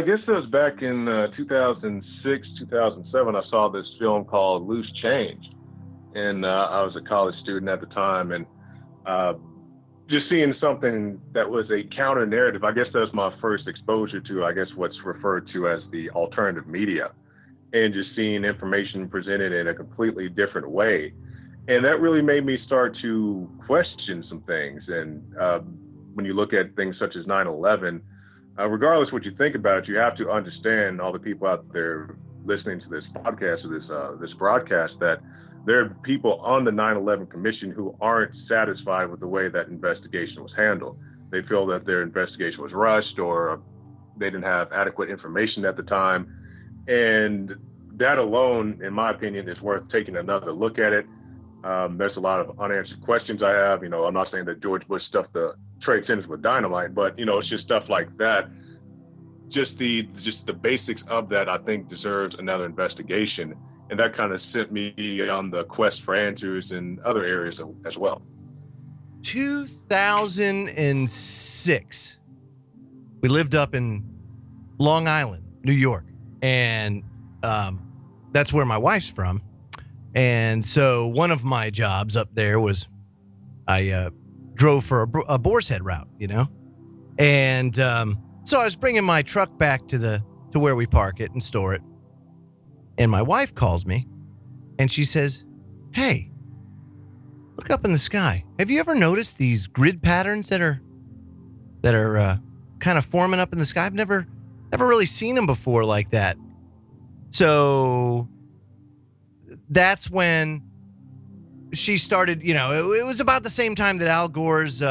I guess it was back in 2006, 2007. I saw this film called Loose Change, and I was a college student at the time, and just seeing something that was a counter narrative. I guess that's my first exposure to, I guess, what's referred to as the alternative media, and just seeing information presented in a completely different way. And that really made me start to question some things. And when you look at things such as 9/11, regardless what you think about it, you have to understand, all the people out there listening to this podcast or this broadcast, that there are people on the 9/11 Commission who aren't satisfied with the way that investigation was handled. They feel that their investigation was rushed, or they didn't have adequate information at the time. And that alone, in my opinion, is worth taking another look at it. There's a lot of unanswered questions I have. I'm not saying that George Bush stuffed the trade centers with dynamite, but it's just stuff like that. Just the basics of that, I think, deserves another investigation. And that kind of sent me on the quest for answers in other areas as well. 2006, we lived up in Long Island, New York, and that's where my wife's from. And so one of my jobs up there was I drove for a Boar's Head route, and so I was bringing my truck back to where we park it and store it. And my wife calls me and she says, "Hey, look up in the sky. Have you ever noticed these grid patterns that are kind of forming up in the sky? I've never really seen them before like that." So that's when she started, it was about the same time that Al Gore's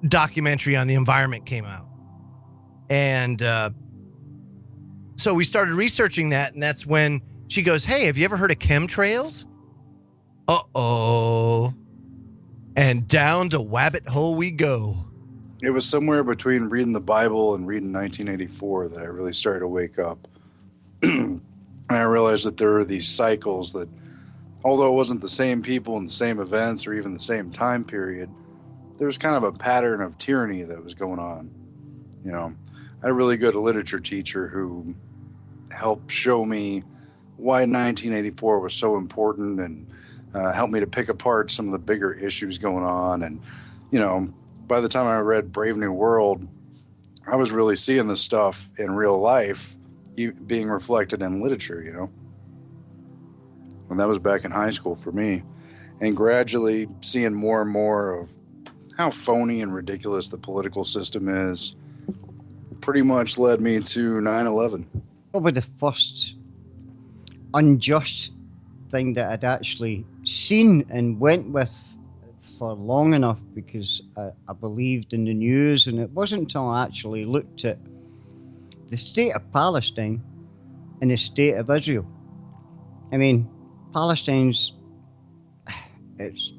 documentary on the environment came out. And so we started researching that, and that's when she goes, "Hey, have you ever heard of chemtrails?" Uh-oh. And down to Wabbit Hole we go. It was somewhere between reading the Bible and reading 1984 that I really started to wake up. And I realized that there were these cycles that, although it wasn't the same people and the same events or even the same time period, there was kind of a pattern of tyranny that was going on. I had a really good literature teacher who helped show me why 1984 was so important, and helped me to pick apart some of the bigger issues going on. And, by the time I read Brave New World, I was really seeing this stuff in real life being reflected in literature, And that was back in high school for me. And gradually seeing more and more of how phony and ridiculous the political system is pretty much led me to 9/11. Probably the first unjust thing that I'd actually seen and went with for long enough, because I believed in the news, and it wasn't until I actually looked at the state of Palestine and the state of Israel. I mean, Palestine's, it's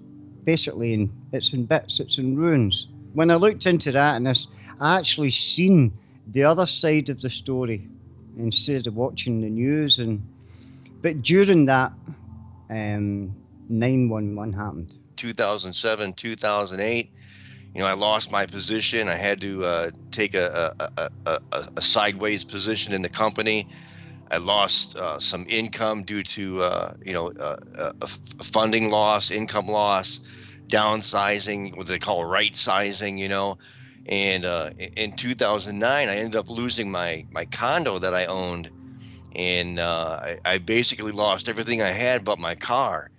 basically it's in bits, it's in ruins. When I looked into that, and I actually seen the other side of the story instead of watching the news. But during that, 9/11 happened. 2007, 2008, I lost my position. I had to take a sideways position in the company. I lost some income due to a funding loss, income loss, downsizing, what they call right sizing, And in 2009, I ended up losing my condo that I owned, and I basically lost everything I had but my car.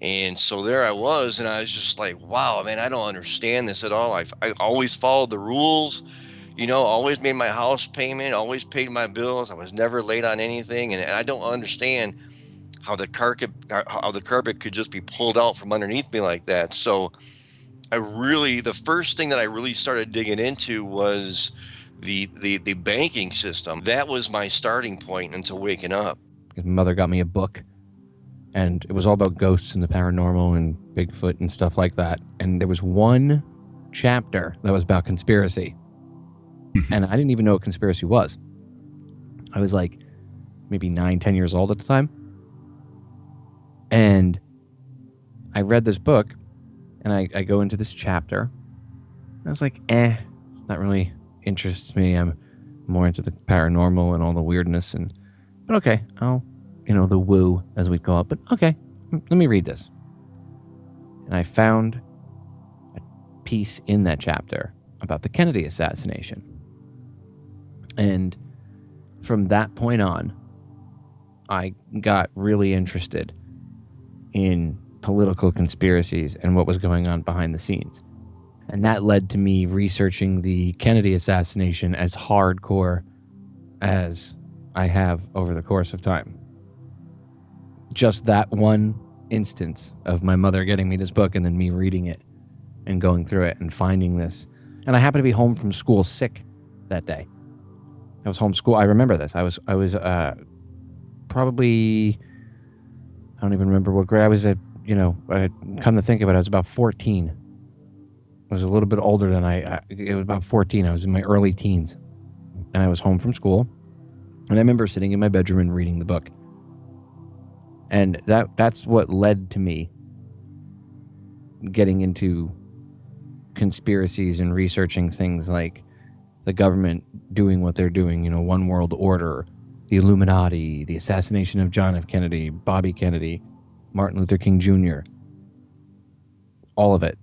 And so there I was, and I was just like, wow, man, I don't understand this at all. I always followed the rules, always made my house payment, always paid my bills. I was never late on anything, and I don't understand how the carpet could just be pulled out from underneath me like that. So the first thing that I really started digging into was the banking system. That was my starting point into waking up. My mother got me a book, and it was all about ghosts and the paranormal and Bigfoot and stuff like that. And there was one chapter that was about conspiracy. And I didn't even know what conspiracy was. I was like maybe 9-10 years old at the time. And I read this book, and I go into this chapter. I was like, that really interests me. I'm more into the paranormal and all the weirdness. But okay, I'll, the woo, as we call it. But okay, let me read this. And I found a piece in that chapter about the Kennedy assassination. And from that point on, I got really interested in political conspiracies and what was going on behind the scenes. And that led to me researching the Kennedy assassination as hardcore as I have over the course of time. Just that one instance of my mother getting me this book and then me reading it and going through it and finding this. And I happened to be home from school sick that day. I was homeschooled. I remember this. I was probably, I don't even remember what grade I was at. Come to think of it, I was about 14. I was a little bit older than it was about 14. I was in my early teens. And I was home from school. And I remember sitting in my bedroom and reading the book. And that's what led to me getting into conspiracies and researching things like the government doing what they're doing, one world order, the Illuminati, the assassination of John F. Kennedy, Bobby Kennedy, Martin Luther King Jr. All of it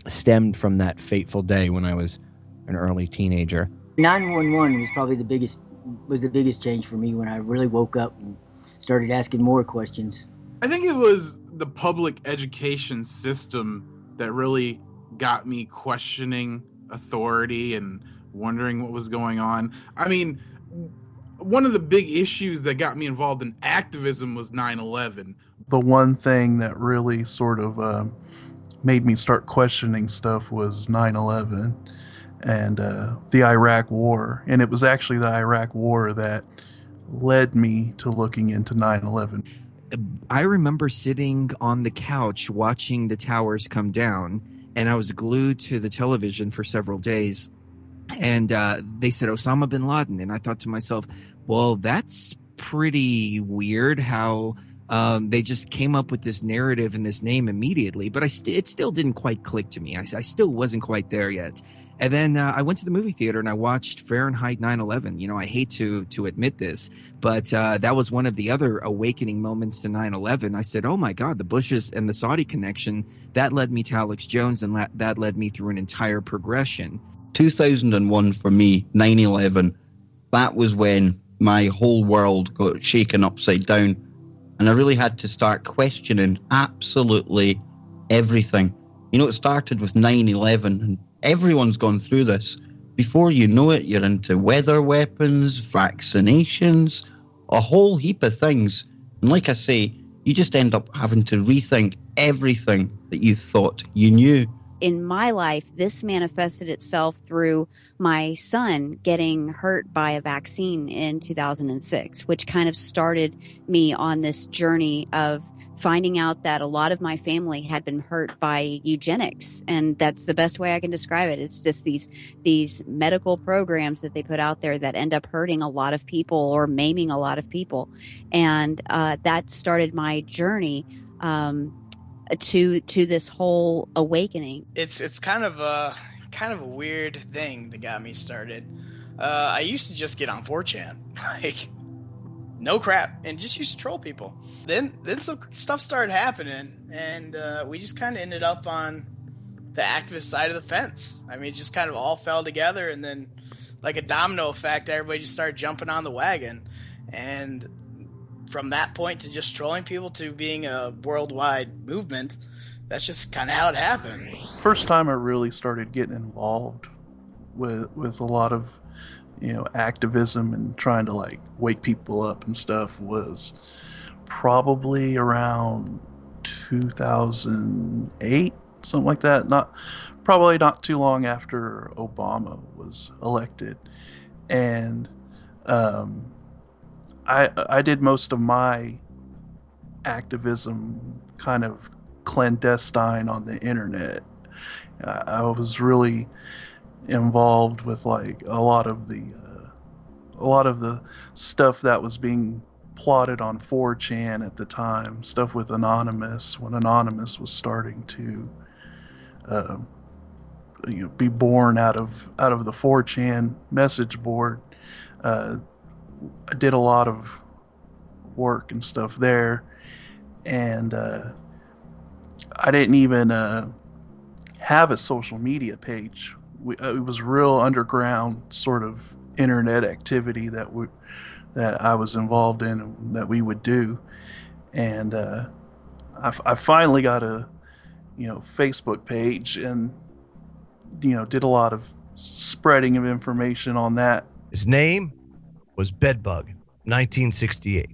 stemmed from that fateful day when I was an early teenager. 911 was probably the biggest change for me when I really woke up and started asking more questions. I think it was the public education system that really got me questioning authority and wondering what was going on. I mean, one of the big issues that got me involved in activism was 9/11. The one thing that really sort of made me start questioning stuff was 9/11 and the Iraq War. And it was actually the Iraq War that led me to looking into 9/11. I remember sitting on the couch watching the towers come down, and I was glued to the television for several days. And they said Osama bin Laden. And I thought to myself, well, that's pretty weird how they just came up with this narrative and this name immediately. But it still didn't quite click to me. I still wasn't quite there yet. And then I went to the movie theater and I watched Fahrenheit 9/11. I hate to admit this, but that was one of the other awakening moments to 9/11. I said, oh my God, the Bushes and the Saudi connection, that led me to Alex Jones, and that led me through an entire progression. 2001 for me, 9/11, that was when my whole world got shaken upside down. And I really had to start questioning absolutely everything. It started with 9/11, and everyone's gone through this. Before you know it, you're into weather weapons, vaccinations, a whole heap of things. And like I say, you just end up having to rethink everything that you thought you knew. In my life, this manifested itself through my son getting hurt by a vaccine in 2006, which kind of started me on this journey of finding out that a lot of my family had been hurt by eugenics. And that's the best way I can describe it. It's just these medical programs that they put out there that end up hurting a lot of people or maiming a lot of people. And that started my journey to this whole awakening. It's kind of a weird thing that got me started. I used to just get on 4chan, like no crap, and just used to troll people. Then some stuff started happening, and we just kind of ended up on the activist side of the fence. I mean, it just kind of all fell together, and then like a domino effect, everybody just started jumping on the wagon, and from that point to just trolling people to being a worldwide movement, that's just kind of how it happened. First time I really started getting involved with a lot of, activism and trying to like wake people up and stuff was probably around 2008, something like that. Probably not too long after Obama was elected. And I did most of my activism kind of clandestine on the internet. I was really involved with like a lot of the stuff that was being plotted on 4chan at the time, stuff with Anonymous, when Anonymous was starting to be born out of the 4chan message board. I did a lot of work and stuff there, and I didn't even have a social media page. It was real underground sort of internet activity that I was involved in and that we would do, and I finally got a Facebook page, and did a lot of spreading of information on that. His name was Bedbug, 1968.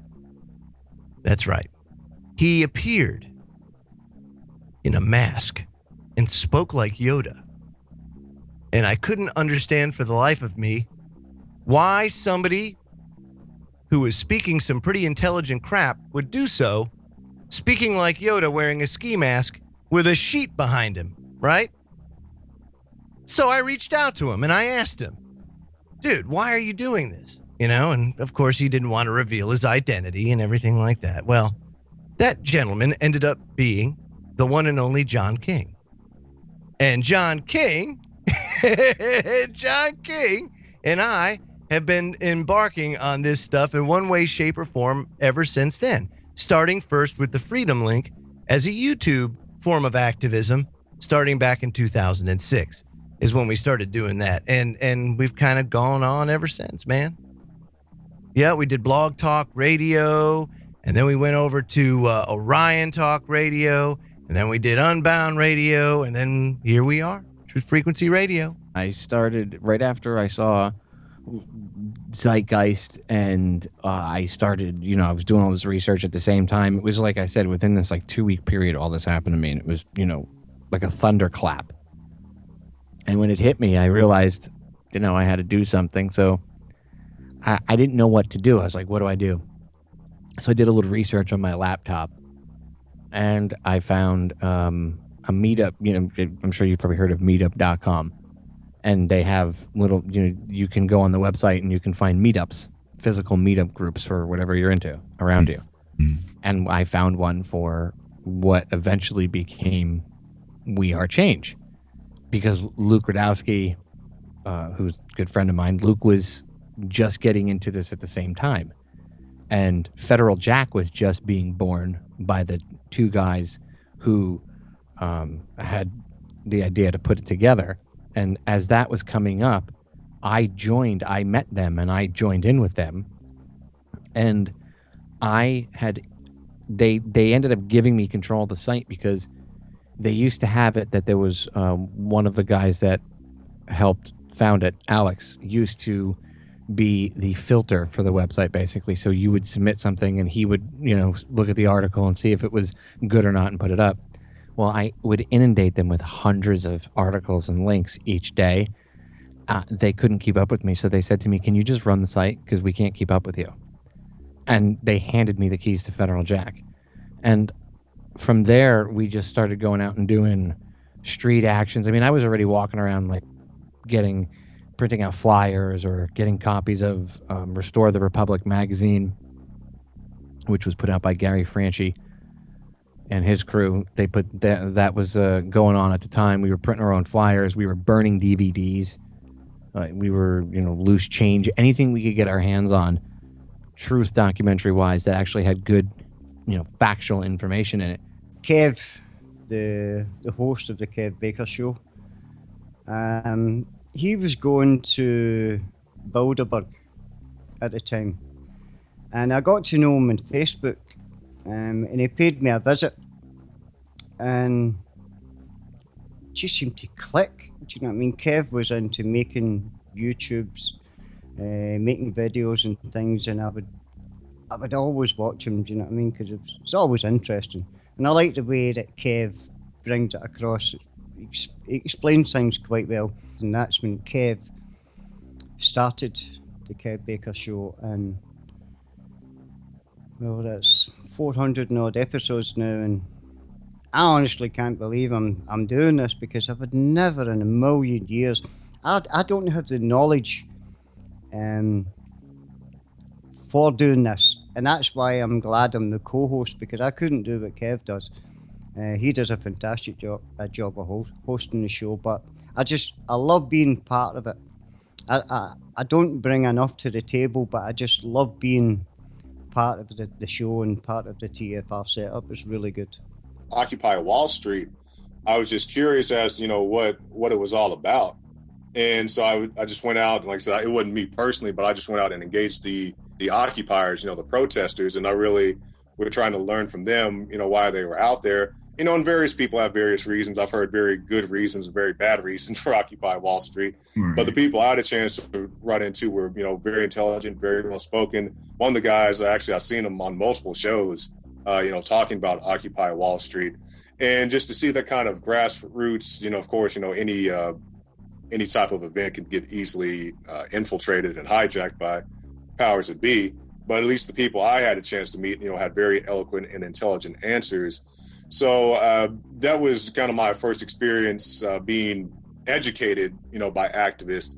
That's right. He appeared in a mask and spoke like Yoda. And I couldn't understand for the life of me why somebody who was speaking some pretty intelligent crap would do so, speaking like Yoda wearing a ski mask with a sheet behind him, right? So I reached out to him and I asked him, dude, why are you doing this? And of course he didn't want to reveal his identity and everything like that. Well, that gentleman ended up being the one and only John King. And John King and I have been embarking on this stuff in one way, shape, or form ever since then. Starting first with the Freedom Link as a YouTube form of activism, starting back in 2006 is when we started doing that. And we've kind of gone on ever since, man. Yeah, we did Blog Talk Radio, and then we went over to Orion Talk Radio, and then we did Unbound Radio, and then here we are, Truth Frequency Radio. I started right after I saw Zeitgeist, and I started, I was doing all this research at the same time. It was like I said, within this 2-week period, all this happened to me, and it was, like a thunderclap. And when it hit me, I realized, I had to do something. So I didn't know what to do. I was like, what do I do? So I did a little research on my laptop, and I found a meetup. I'm sure you've probably heard of meetup.com. And they have little, you can go on the website and you can find meetups, physical meetup groups for whatever you're into around you. And I found one for what eventually became We Are Change. Because Luke Radowski, who's a good friend of mine, Luke was just getting into this at the same time. And Federal Jack was just being born by the two guys who had the idea to put it together. And as that was coming up, I met them and I joined in with them. And they ended up giving me control of the site because they used to have it that there was one of the guys that helped found it, Alex, used to be the filter for the website, basically. So you would submit something and he would, look at the article and see if it was good or not and put it up. Well, I would inundate them with hundreds of articles and links each day. They couldn't keep up with me. So they said to me, can you just run the site? Because we can't keep up with you. And they handed me the keys to Federal Jack. And from there, we just started going out and doing street actions. I mean, I was already walking around printing out flyers or getting copies of Restore the Republic magazine, which was put out by Gary Franchi and his crew. They put that was going on at the time. We were printing our own flyers. We were burning DVDs. We were, loose change, anything we could get our hands on, truth documentary wise, that actually had good, factual information in it. Kev, the host of the Kev Baker show, he was going to Bilderberg at the time, and I got to know him on Facebook, and he paid me a visit, and just seemed to click. Do you know what I mean? Kev was into making YouTubes, making videos and things, and I would always watch him. Do you know what I mean? Because it's always interesting, and I like the way that Kev brings it across. He explains things quite well, and that's when Kev started the Kev Baker show, and well, that's 400 and odd episodes now, and I honestly can't believe I'm doing this, because I would never in a million years, I don't have the knowledge for doing this, and that's why I'm glad I'm the co-host, because I couldn't do what Kev does. He does a fantastic job of hosting the show, but I love being part of it. I don't bring enough to the table, but I just love being part of the show and part of the TFR setup. It's really good. Occupy Wall Street, I was just curious as to, what it was all about. And so I just went out, and like I said, it wasn't me personally, but I just went out and engaged the occupiers, the protesters, and I really were trying to learn from them, why they were out there. And various people have various reasons. I've heard very good reasons, very bad reasons for Occupy Wall Street. Right. But the people I had a chance to run into were, very intelligent, very well spoken. One of the guys, I've seen him on multiple shows, talking about Occupy Wall Street, and just to see that kind of grassroots, of course, any type of event can get easily infiltrated and hijacked by powers that be. But at least the people I had a chance to meet, had very eloquent and intelligent answers. So that was kind of my first experience being educated, by activists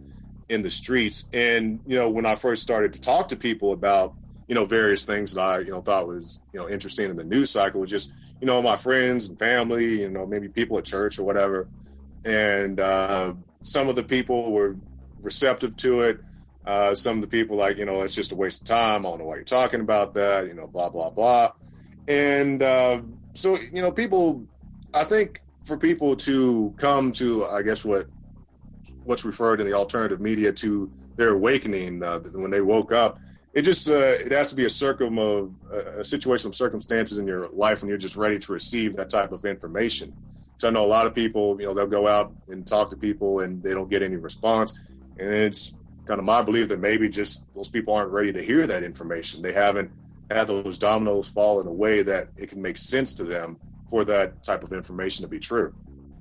in the streets. And, when I first started to talk to people about, various things that I, thought was, interesting in the news cycle, was just, my friends and family, maybe people at church or whatever. And some of the people were receptive to it. Some of the people it's just a waste of time. I don't know why you're talking about that, blah, blah, blah. And so, people, I think for people to come to, I guess, what's referred in the alternative media to their awakening when they woke up, it just it has to be a situation of circumstances in your life when you're just ready to receive that type of information. So I know a lot of people, they'll go out and talk to people and they don't get any response. And it's kind of my belief that maybe just those people aren't ready to hear that information. They haven't had those dominoes fall in a way that it can make sense to them for that type of information to be true.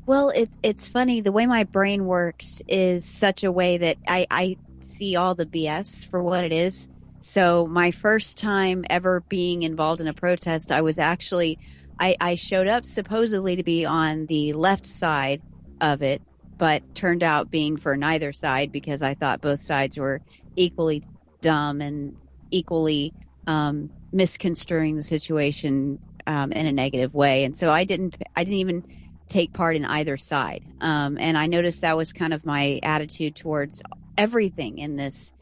Well, it's funny. The way my brain works is such a way that I see all the BS for what it is. So my first time ever being involved in a protest, I was actually, I showed up supposedly to be on the left side of it, but turned out being for neither side because I thought both sides were equally dumb and equally misconstruing the situation in a negative way. And so I didn't even take part in either side. And I noticed that was kind of my attitude towards everything in this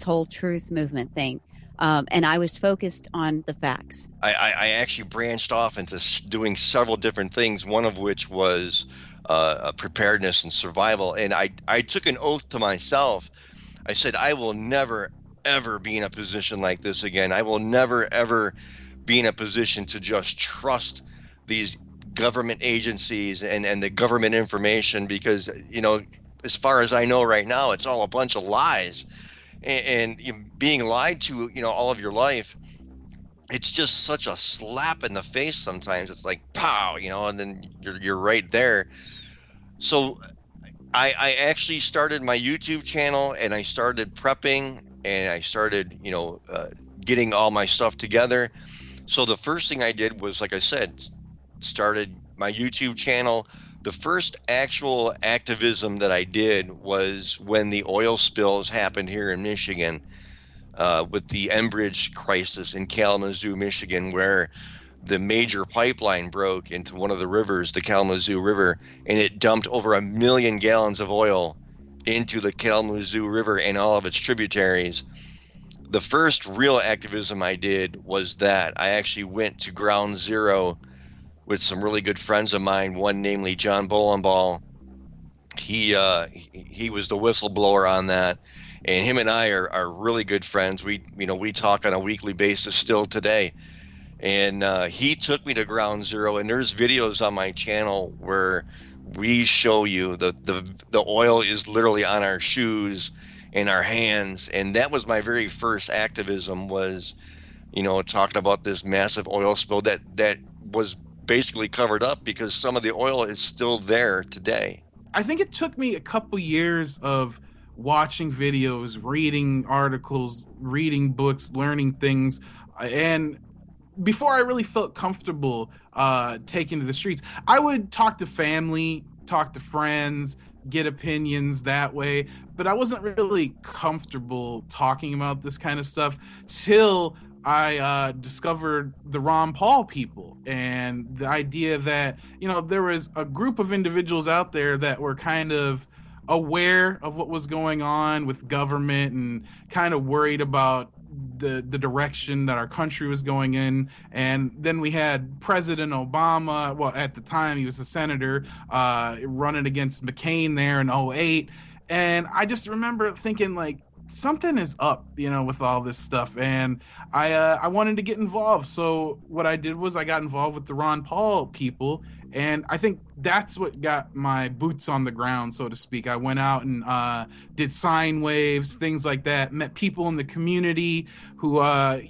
whole truth movement thing. And I was focused on the facts. I actually branched off into doing several different things, one of which was preparedness and survival. And I took an oath to myself. I said, I will never, ever be in a position like this again. I will never, ever be in a position to just trust these government agencies and the government information because, as far as I know right now, it's all a bunch of lies. And being lied to, all of your life, it's just such a slap in the face sometimes. It's like, pow, and then you're right there. So I actually started my YouTube channel and I started prepping and I started, getting all my stuff together. So the first thing I did was, like I said, started my YouTube channel. The first actual activism that I did was when the oil spills happened here in Michigan with the Enbridge crisis in Kalamazoo, Michigan, where the major pipeline broke into one of the rivers, the Kalamazoo River, and it dumped over 1 million gallons of oil into the Kalamazoo River and all of its tributaries. The first real activism I did was that I actually went to ground zero with some really good friends of mine, one namely John Bolenball. He was the whistleblower on that, and him and I are really good friends. We talk on a weekly basis still today. And he took me to ground zero, and there's videos on my channel where we show you the oil is literally on our shoes and our hands. And that was my very first activism, was talking about this massive oil spill that was basically covered up because some of the oil is still there today. I think it took me a couple years of watching videos, reading articles, reading books, learning things, and before I really felt comfortable taking to the streets. I would talk to family, talk to friends, get opinions that way, but I wasn't really comfortable talking about this kind of stuff till I discovered the Ron Paul people and the idea that, there was a group of individuals out there that were kind of aware of what was going on with government and kind of worried about the direction that our country was going in. And then we had President Obama, well, at the time he was a senator, running against McCain there in 2008. And I just remember thinking, like, something is up, with all this stuff. And I wanted to get involved. So what I did was I got involved with the Ron Paul people. And I think that's what got my boots on the ground, so to speak. I went out and did sine waves, things like that, met people in the community who,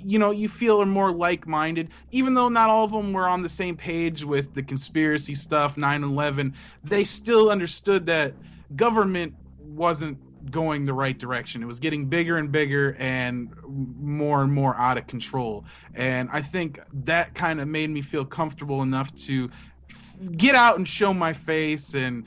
you feel are more like-minded. Even though not all of them were on the same page with the conspiracy stuff, 9/11, they still understood that government wasn't going the right direction. It was getting bigger and bigger and more out of control. And I think that kind of made me feel comfortable enough to get out and show my face and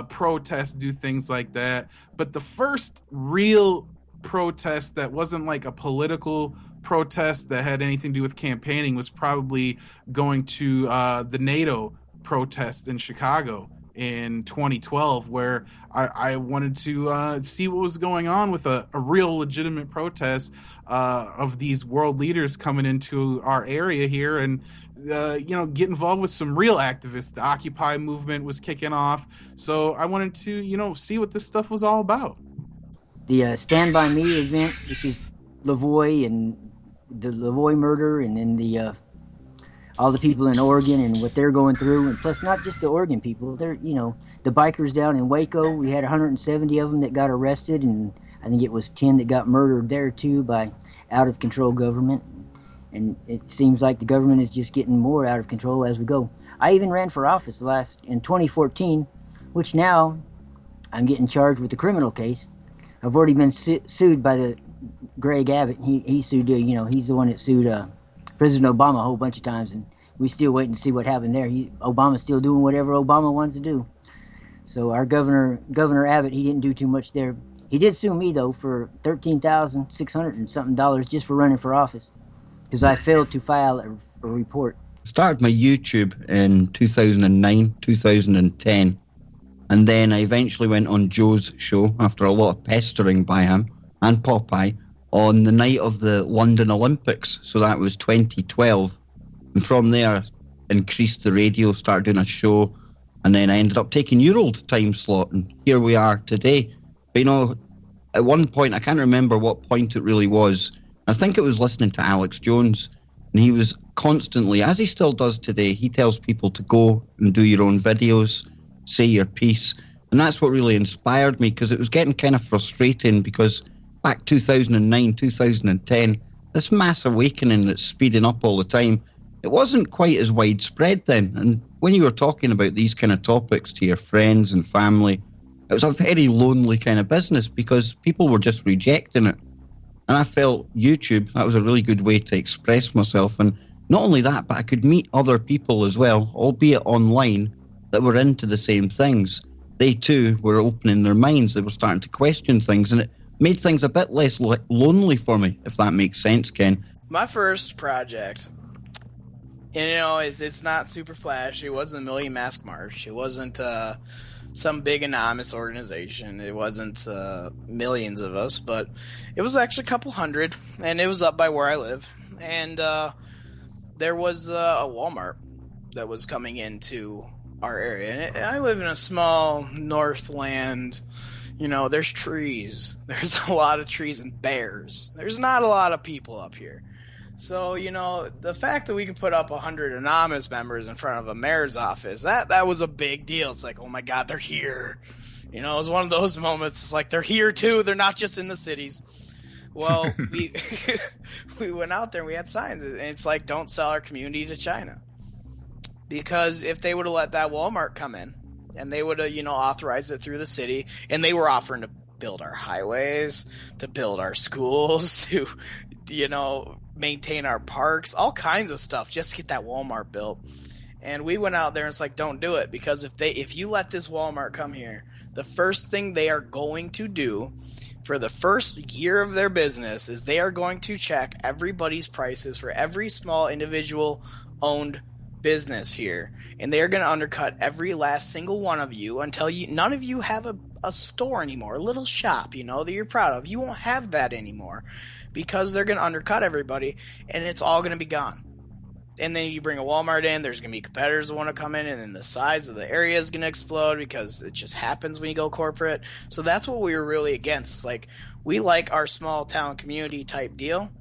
protest, do things like that. But the first real protest that wasn't like a political protest that had anything to do with campaigning was probably going to the NATO protest in Chicago in 2012, where I wanted to see what was going on with a real legitimate protest of these world leaders coming into our area here, and get involved with some real activists. The Occupy movement was kicking off, so I wanted to see what this stuff was all about. The Stand By Me event, which is Lavoie and the Lavoie murder, and then the all the people in Oregon and what they're going through, and plus not just the Oregon people. They're the bikers down in Waco. We had 170 of them that got arrested, and I think it was 10 that got murdered there too by out of control government. And it seems like the government is just getting more out of control as we go. I even ran for office in 2014, which now I'm getting charged with a criminal case. I've already been sued by the Greg Abbott. He sued, he's the one that sued President Obama a whole bunch of times, and we still waiting to see what happened there. Obama's still doing whatever Obama wants to do. So our Governor Abbott, he didn't do too much there. He did sue me though for $13,600 and something just for running for office, because I failed to file a report. Started my YouTube in 2009, 2010, and then I eventually went on Joe's show after a lot of pestering by him and Popeye on the night of the London Olympics. So that was 2012. And from there, increased the radio, started doing a show, and then I ended up taking your old time slot, and here we are today. But at one point, I can't remember what point it really was, I think it was listening to Alex Jones, and he was constantly, as he still does today, he tells people to go and do your own videos, say your piece, and that's what really inspired me, because it was getting kind of frustrating, because back 2009, 2010, this mass awakening that's speeding up all the time, it wasn't quite as widespread then, and when you were talking about these kind of topics to your friends and family, it was a very lonely kind of business, because people were just rejecting it. And I felt YouTube, that was a really good way to express myself. And not only that, but I could meet other people as well, albeit online, that were into the same things. They too were opening their minds. They were starting to question things. And it made things a bit less lonely for me, if that makes sense, Ken. My first project, it's not super flashy. It wasn't a Million Mask March. It wasn't some big anonymous organization. It wasn't millions of us, but it was actually a couple hundred, and it was up by where I live. And there was a Walmart that was coming into our area. And I live in a small northland. There's trees. There's a lot of trees and bears. There's not a lot of people up here. So, the fact that we could put up 100 anonymous members in front of a mayor's office, that was a big deal. It's like, oh my God, they're here. It was one of those moments. It's like, they're here too. They're not just in the cities. Well, we went out there and we had signs. And it's like, don't sell our community to China. Because if they would have let that Walmart come in and they would have, authorized it through the city, and they were offering to build our highways, to build our schools, to, maintain our parks, all kinds of stuff, just to get that Walmart built. And we went out there and it's like, don't do it, because if you let this Walmart come here, the first thing they are going to do for the first year of their business is they are going to check everybody's prices for every small individual owned business here, and they're going to undercut every last single one of you until none of you have a store anymore, a little shop, that you're proud of. You won't have that anymore because they're going to undercut everybody, and it's all going to be gone. And then you bring a Walmart in, there's going to be competitors that want to come in, and then the size of the area is going to explode because it just happens when you go corporate. So that's what we were really against. It's like, we like our small town community type deal.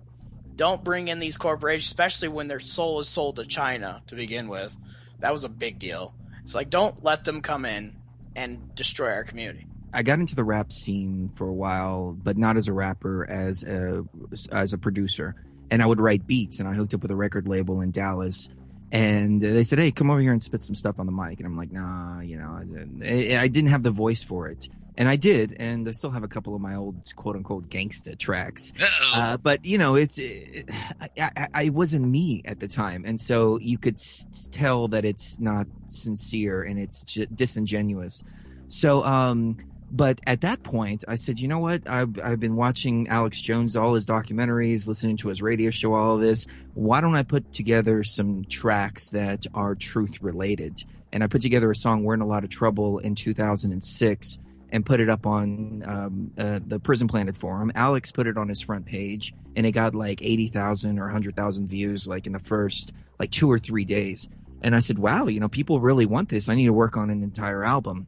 Don't bring in these corporations, especially when their soul is sold to China to begin with. That was a big deal. It's like, don't let them come in and destroy our community. I got into the rap scene for a while, but not as a rapper, as a producer. And I would write beats, and I hooked up with a record label in Dallas. And they said, hey, come over here and spit some stuff on the mic. And I'm like, nah, I didn't have the voice for it. And I did, and I still have a couple of my old quote-unquote gangsta tracks. But, I wasn't me at the time. And so you could tell that it's not sincere and it's disingenuous. So, but at that point, I said, you know what? I've been watching Alex Jones, all his documentaries, listening to his radio show, all of this. Why don't I put together some tracks that are truth-related? And I put together a song, We're in a Lot of Trouble, in 2006, and put it up on the Prison Planet forum. Alex put it on his front page, and it got like 80,000 or 100,000 views like in the first 2 or 3 days. And I said, wow, people really want this. I need to work on an entire album.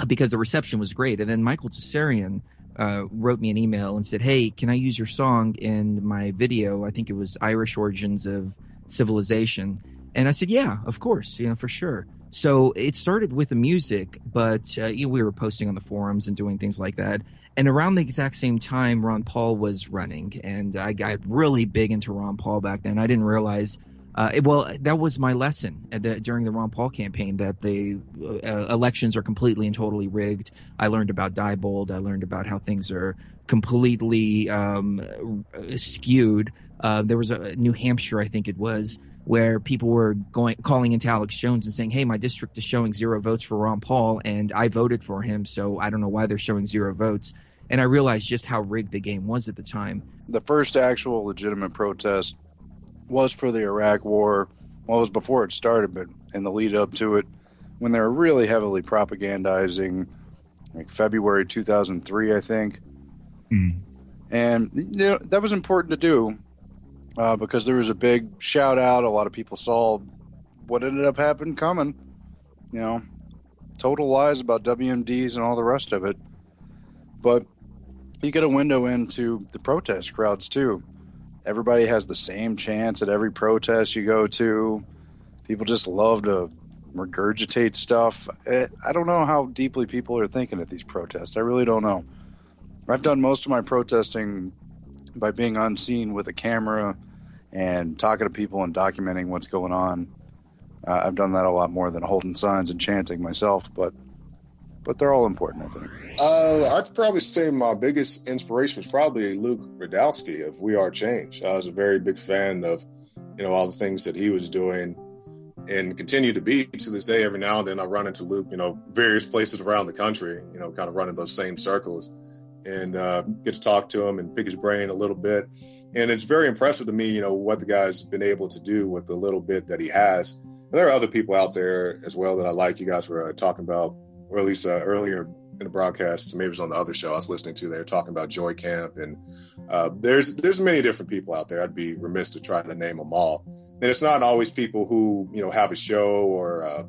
Because the reception was great. And then Michael Tsarian wrote me an email and said, hey, can I use your song in my video? I think it was Irish Origins of Civilization. And I said, yeah, of course, for sure. So it started with the music, but we were posting on the forums and doing things like that. And around the exact same time, Ron Paul was running. And I got really big into Ron Paul back then. I didn't realize that was my lesson during the Ron Paul campaign, that the elections are completely and totally rigged. I learned about Diebold. I learned about how things are completely skewed. There was a New Hampshire, I think it was, where people were calling into Alex Jones and saying, hey, my district is showing 0 votes for Ron Paul, and I voted for him, so I don't know why they're showing 0 votes. And I realized just how rigged the game was at the time. The first actual legitimate protest was for the Iraq War. Well, it was before it started, but in the lead up to it, when they were really heavily propagandizing, like February 2003, I think. And that was important to do because there was a big shout out. A lot of people saw what ended up coming. Total lies about WMDs and all the rest of it. But you get a window into the protest crowds too. Everybody has the same chance at every protest you go to. People just love to regurgitate stuff. I don't know how deeply people are thinking at these protests. I really don't know. I've done most of my protesting by being unseen with a camera and talking to people and documenting what's going on. I've done that a lot more than holding signs and chanting myself, but they're all important, I think. I'd probably say my biggest inspiration was probably Luke Radowski of We Are Change. I was a very big fan of, all the things that he was doing and continue to be to this day. Every now and then I run into Luke, various places around the country, kind of running those same circles and get to talk to him and pick his brain a little bit. And it's very impressive to me, what the guy's been able to do with the little bit that he has. And there are other people out there as well that I like. You guys were talking about, or at least earlier in the broadcast, maybe it was on the other show I was listening to, they were talking about Joy Camp, and there's many different people out there. I'd be remiss to try to name them all. And it's not always people who, have a show or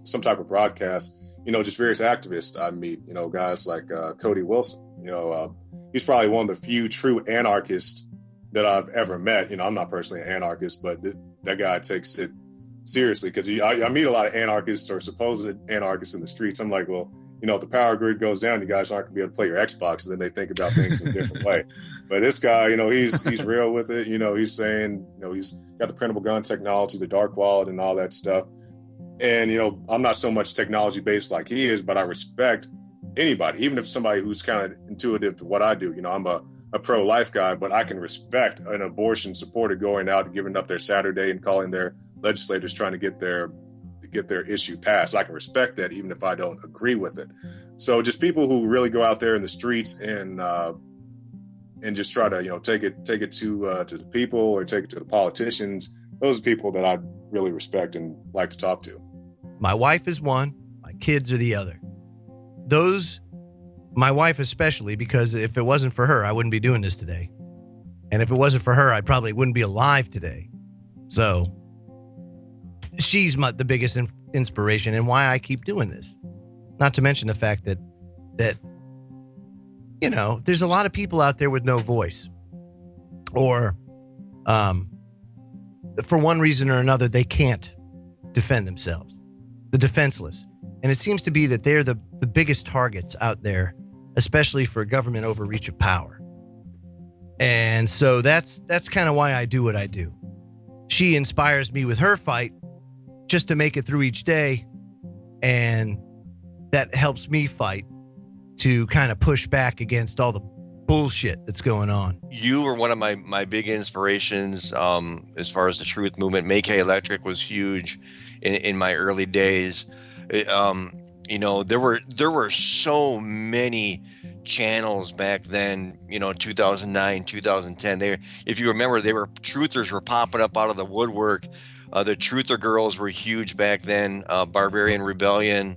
some type of broadcast, just various activists I meet, guys like Cody Wilson, he's probably one of the few true anarchists that I've ever met. I'm not personally an anarchist, but that guy takes it seriously, because I meet a lot of anarchists or supposed anarchists in the streets. I'm like, well, if the power grid goes down, you guys aren't going to be able to play your Xbox, and then they think about things in a different way. But this guy, he's real with it. He's saying, he's got the printable gun technology, the dark wallet, and all that stuff. And, I'm not so much technology based like he is, but I respect anybody, even if somebody who's kind of intuitive to what I do. I'm a pro-life guy, but I can respect an abortion supporter going out and giving up their Saturday and calling their legislators trying to get their issue passed. I can respect that even if I don't agree with it. So just people who really go out there in the streets and just try to take it to the people or take it to the politicians. those are people that I really respect and like to talk to. My wife is one, my kids are the other. My wife especially, because if it wasn't for her, I wouldn't be doing this today. And if it wasn't for her, I probably wouldn't be alive today. So she's the biggest inspiration and why I keep doing this. Not to mention the fact that there's a lot of people out there with no voice, or for one reason or another, they can't defend themselves. The defenseless. And it seems to be that they're the biggest targets out there, especially for government overreach of power. And so that's kind of why I do what I do. She inspires me with her fight just to make it through each day. And that helps me fight to kind of push back against all the bullshit that's going on. You were one of my big inspirations as far as the truth movement. Make Electric was huge in my early days. There were so many channels back then, 2009, 2010. If you remember, truthers were popping up out of the woodwork. The Truther Girls were huge back then. Barbarian Rebellion,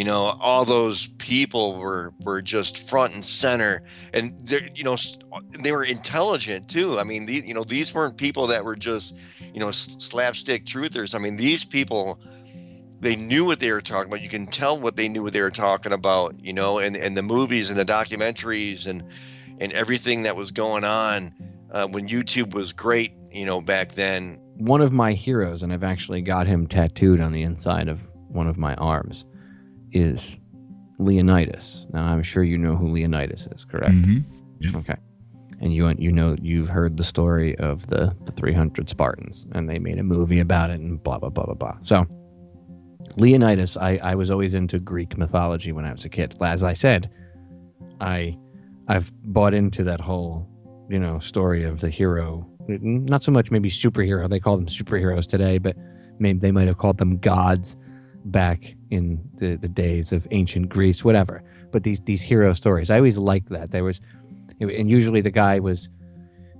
all those people were just front and center, and they were intelligent too. I mean, these weren't people that were just, slapstick truthers. I mean, these people, they knew what they were talking about. You can tell what they knew what they were talking about, and the movies and the documentaries and everything that was going on when YouTube was great, back then. One of my heroes, and I've actually got him tattooed on the inside of one of my arms, is Leonidas. Now, I'm sure you know who Leonidas is, correct? Mm-hmm. Yeah. Okay. And you've heard the story of the 300 Spartans, and they made a movie about it and blah, blah, blah, blah, blah. So Leonidas, I was always into Greek mythology when I was a kid. As I said, I've bought into that whole, story of the hero. Not so much maybe superhero. They call them superheroes today, but maybe they might have called them gods back in the days of ancient Greece, whatever. But these hero stories, I always liked that. And usually the guy was,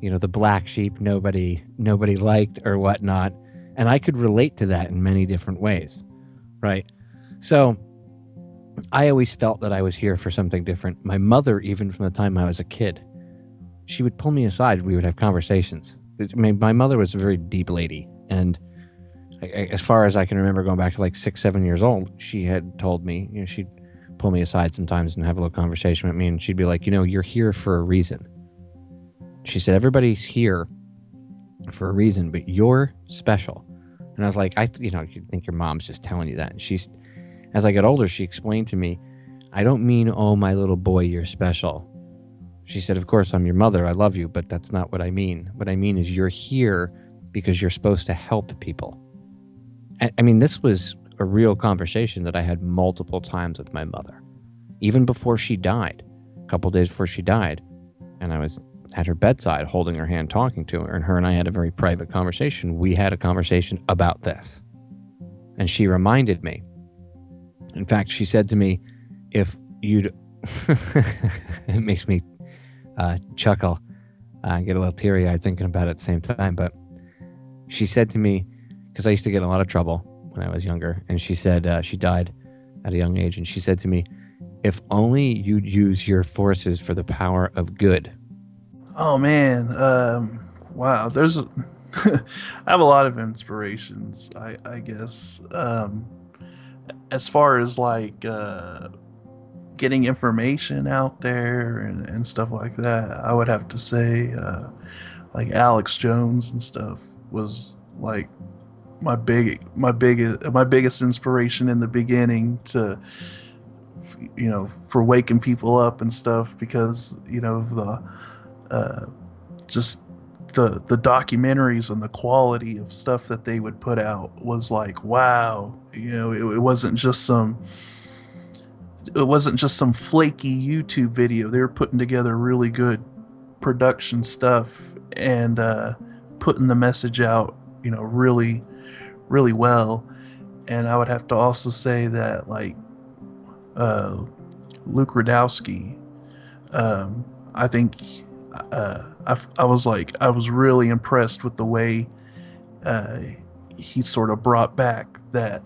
the black sheep nobody liked or whatnot. And I could relate to that in many different ways, right? So I always felt that I was here for something different. My mother, even from the time I was a kid, she would pull me aside. We would have conversations. My mother was a very deep lady, and as far as I can remember, going back to like 6-7 years old, she had told me, she'd pull me aside sometimes and have a little conversation with me, and she'd be like, you're here for a reason. She said, everybody's here for a reason, but you're special. And I was like, you think your mom's just telling you that. And as I got older, she explained to me, I don't mean, oh, my little boy, you're special. She said, of course, I'm your mother. I love you, but that's not what I mean. What I mean is you're here because you're supposed to help people. I mean, this was a real conversation that I had multiple times with my mother, even before she died, a couple days before she died. And I was at her bedside holding her hand, talking to her, and her and I had a very private conversation. We had a conversation about this. And she reminded me. In fact, she said to me, if you'd, it makes me chuckle, get a little teary-eyed thinking about it at the same time. But she said to me, because I used to get in a lot of trouble when I was younger, and she said she died at a young age, and she said to me, if only you'd use your forces for the power of good. Oh man, wow. I have a lot of inspirations, I guess. As far as like getting information out there and stuff like that, I would have to say like Alex Jones and stuff was like my biggest inspiration in the beginning to, for waking people up and stuff, because just the documentaries and the quality of stuff that they would put out was like, wow. It wasn't just some flaky YouTube video. They were putting together really good production stuff and putting the message out, really, really well. And I would have to also say that like Luke Radowski, I think I was really impressed with the way he sort of brought back that,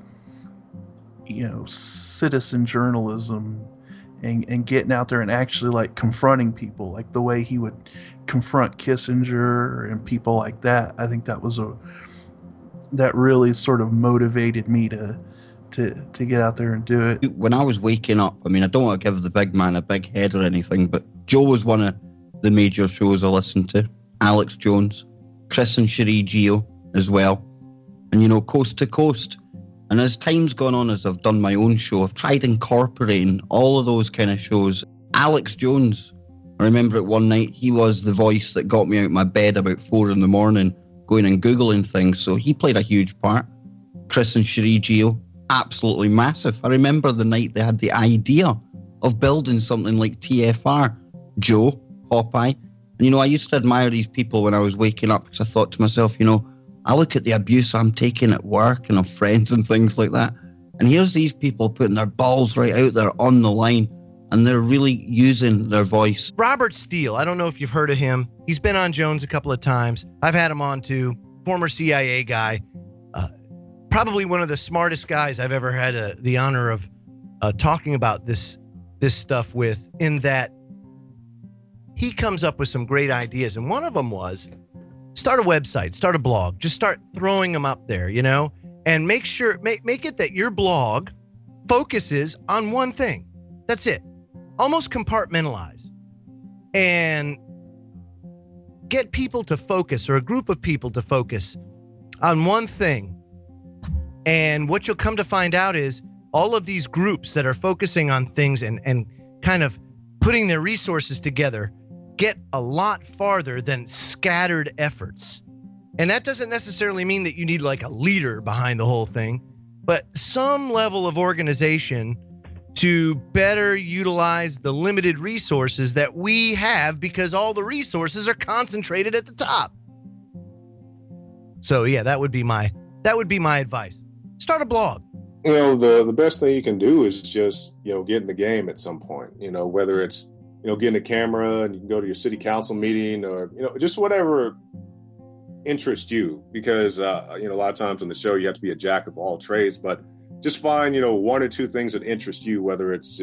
citizen journalism and getting out there and actually like confronting people, like the way he would confront Kissinger and people like that. I think that really sort of motivated me to get out there and do it. When I was waking up, I mean, I don't want to give the big man a big head or anything, but Joe was one of the major shows I listened to. Alex Jones, Chris and Sheree Geo as well. And, Coast to Coast. And as time's gone on, as I've done my own show, I've tried incorporating all of those kind of shows. Alex Jones, I remember it one night, he was the voice that got me out of my bed about 4 a.m, going and Googling things. So he played a huge part. Chris and Sheree Geo, absolutely massive. I remember the night they had the idea of building something like TFR. Joe, Popeye. And, I used to admire these people when I was waking up, because I thought to myself, I look at the abuse I'm taking at work and of friends and things like that. And here's these people putting their balls right out there on the line, and they're really using their voice. Robert Steele, I don't know if you've heard of him. He's been on Jones a couple of times. I've had him on too. Former CIA guy. Probably one of the smartest guys I've ever had the honor of talking about this stuff with, in that he comes up with some great ideas. And one of them was, start a website, start a blog, just start throwing them up there, and make it that your blog focuses on one thing. That's it. Almost compartmentalize, and get people to focus, or a group of people to focus on one thing. And what you'll come to find out is all of these groups that are focusing on things and kind of putting their resources together get a lot farther than scattered efforts. And that doesn't necessarily mean that you need like a leader behind the whole thing, but some level of organization to better utilize the limited resources that we have, because all the resources are concentrated at the top. So yeah, that would be my advice. Start a blog. The best thing you can do is just, get in the game at some point, whether it's, getting a camera and you can go to your city council meeting, or, just whatever interests you, because, a lot of times on the show, you have to be a jack of all trades, but just find, one or two things that interest you, whether it's,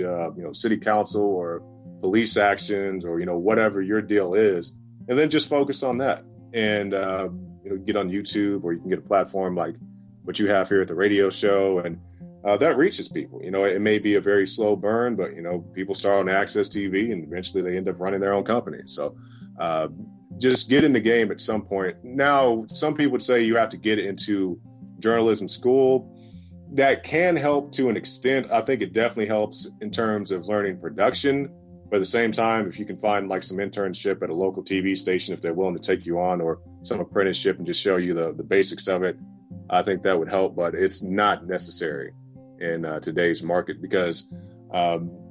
city council or police actions, or, whatever your deal is, and then just focus on that. And, get on YouTube, or you can get a platform like what you have here at the radio show, and that reaches people. It may be a very slow burn, but people start on Access TV, and eventually they end up running their own company. So just get in the game at some point. Now, some people would say you have to get into journalism school. That can help to an extent. I think it definitely helps in terms of learning production. But at the same time, if you can find like some internship at a local TV station, if they're willing to take you on, or some apprenticeship and just show you the basics of it, I think that would help. But it's not necessary in today's market, because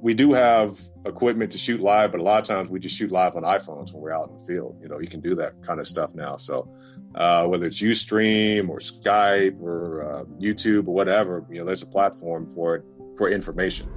we do have equipment to shoot live, but a lot of times we just shoot live on iPhones when we're out in the field. You can do that kind of stuff now. So whether it's Ustream or Skype or YouTube or whatever, there's a platform for it, for information.